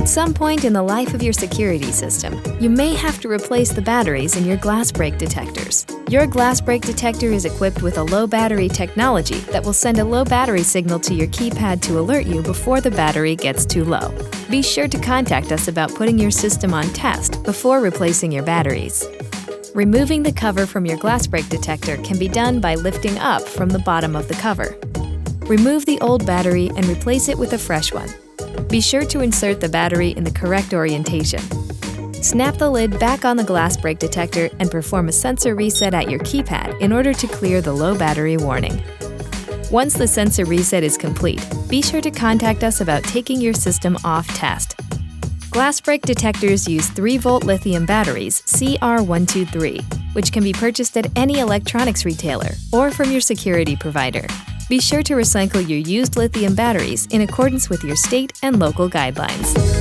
some point in the life of your security system, you may have to replace the batteries in your Glassbreak detectors. Your Glassbreak detector is equipped with a low battery technology that will send a low battery signal to your keypad to alert you before the battery gets too low. Be sure to contact us about putting your system on test before replacing your batteries. Removing the cover from your Glassbreak detector can be done by lifting up from the bottom of the cover. Remove the old battery and replace it with a fresh one. Be sure to insert the battery in the correct orientation. Snap the lid back on the Glassbreak detector and perform a sensor reset at your keypad in order to clear the low battery warning. Once the sensor reset is complete, be sure to contact us about taking your system off test. Glassbreak detectors use 3-volt lithium batteries CR123, which can be purchased at any electronics retailer or from your security provider. Be sure to recycle your used lithium batteries in accordance with your state and local guidelines.